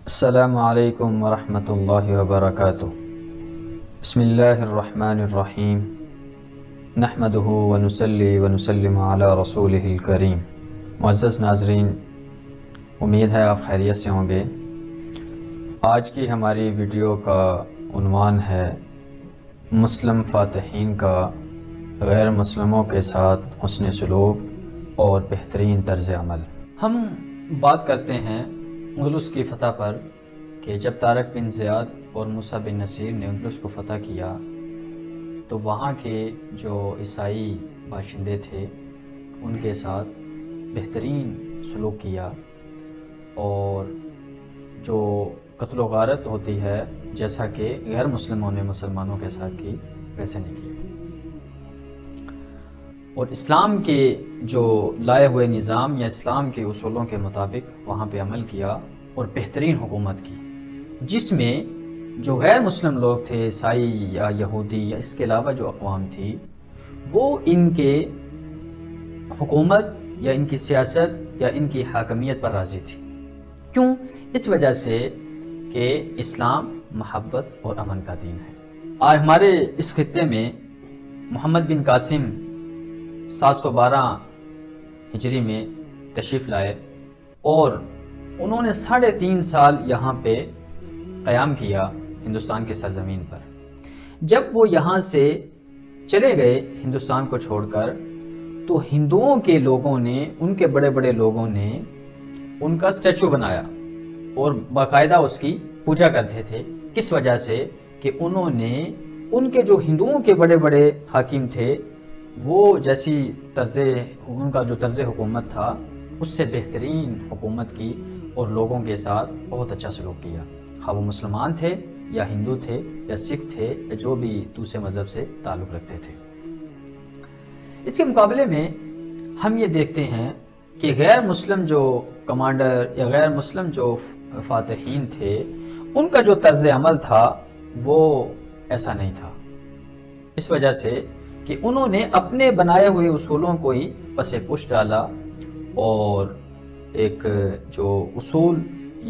السلام علیکم ورحمۃ اللہ وبرکاتہ۔ بسم اللہ الرحمن الرحیم، نحمدہ ونصلی ونسلم علی رسولہ الکریم۔ معزز ناظرین، امید ہے آپ خیریت سے ہوں گے۔ آج کی ہماری ویڈیو کا عنوان ہے مسلم فاتحین کا غیر مسلموں کے ساتھ حسن سلوک اور بہترین طرز عمل۔ ہم بات کرتے ہیں اندلس کی فتح پر کہ جب طارق بن زیاد اور موسیٰ بن نصیر نے اندلس کو فتح کیا تو وہاں کے جو عیسائی باشندے تھے ان کے ساتھ بہترین سلوک کیا، اور جو قتل و غارت ہوتی ہے جیسا کہ غیر مسلموں نے مسلمانوں کے ساتھ کی، ویسے نہیں کی، اور اسلام کے جو لائے ہوئے نظام یا اسلام کے اصولوں کے مطابق وہاں پہ عمل کیا اور بہترین حکومت کی، جس میں جو غیر مسلم لوگ تھے، عیسائی یا یہودی یا اس کے علاوہ جو اقوام تھی، وہ ان کے حکومت یا ان کی سیاست یا ان کی حاکمیت پر راضی تھی۔ کیوں؟ اس وجہ سے کہ اسلام محبت اور امن کا دین ہے۔ آج ہمارے اس خطے میں محمد بن قاسم 712 ہجری میں تشریف لائے اور انہوں نے 3.5 سال یہاں پہ قیام کیا ہندوستان کے سرزمین پر۔ جب وہ یہاں سے چلے گئے ہندوستان کو چھوڑ کر، تو ہندوؤں کے لوگوں نے، ان کے بڑے بڑے لوگوں نے ان کا اسٹیچو بنایا اور باقاعدہ اس کی پوجا کرتے تھے۔ کس وجہ سے کہ انہوں نے ان کے جو ہندوؤں کے بڑے بڑے حاکم تھے، وہ جیسی ان کا جو طرز حکومت تھا اس سے بہترین حکومت کی اور لوگوں کے ساتھ بہت اچھا سلوک کیا، خواہ وہ مسلمان تھے یا ہندو تھے یا سکھ تھے یا جو بھی دوسرے مذہب سے تعلق رکھتے تھے۔ اس کے مقابلے میں ہم یہ دیکھتے ہیں کہ غیر مسلم جو کمانڈر یا غیر مسلم جو فاتحین تھے، ان کا جو طرز عمل تھا وہ ایسا نہیں تھا، اس وجہ سے کہ انہوں نے اپنے بنائے ہوئے اصولوں کو ہی پس پش ڈالا، اور ایک جو اصول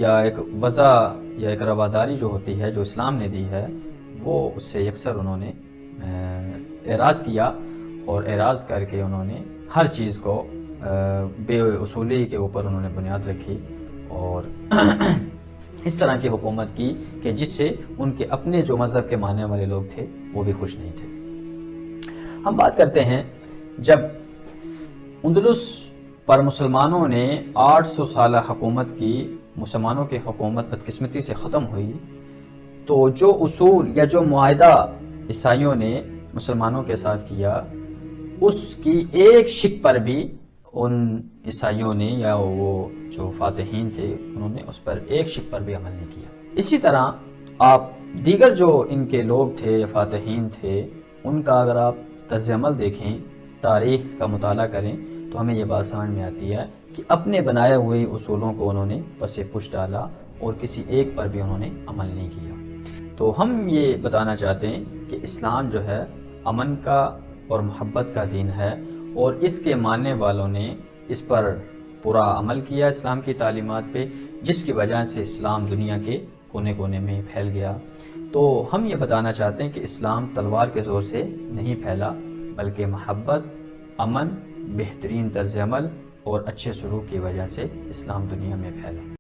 یا ایک وضع یا ایک رواداری جو ہوتی ہے جو اسلام نے دی ہے، وہ اس سے یکسر انہوں نے اعراض کیا، اور اعراض کر کے انہوں نے ہر چیز کو بے اصولی کے اوپر انہوں نے بنیاد رکھی اور اس طرح کی حکومت کی کہ جس سے ان کے اپنے جو مذہب کے ماننے والے لوگ تھے وہ بھی خوش نہیں تھے۔ ہم بات کرتے ہیں جب اندلس پر مسلمانوں نے 800 سالہ حکومت کی، مسلمانوں کی حکومت بدقسمتی سے ختم ہوئی، تو جو اصول یا جو معاہدہ عیسائیوں نے مسلمانوں کے ساتھ کیا، اس کی ایک شک پر بھی ان عیسائیوں نے یا وہ جو فاتحین تھے انہوں نے اس پر ایک شک پر بھی عمل نہیں کیا۔ اسی طرح آپ دیگر جو ان کے لوگ تھے، فاتحین تھے، ان کا اگر آپ طرز عمل دیکھیں، تاریخ کا مطالعہ کریں، تو ہمیں یہ بات سمجھ میں آتی ہے کہ اپنے بنائے ہوئے اصولوں کو انہوں نے پس پش ڈالا اور کسی ایک پر بھی انہوں نے عمل نہیں کیا۔ تو ہم یہ بتانا چاہتے ہیں کہ اسلام جو ہے امن کا اور محبت کا دین ہے، اور اس کے ماننے والوں نے اس پر پورا عمل کیا اسلام کی تعلیمات پہ، جس کی وجہ سے اسلام دنیا کے کونے کونے میں پھیل گیا۔ تو ہم یہ بتانا چاہتے ہیں کہ اسلام تلوار کے زور سے نہیں پھیلا، بلکہ محبت، امن، بہترین طرز عمل اور اچھے سلوک کی وجہ سے اسلام دنیا میں پھیلا۔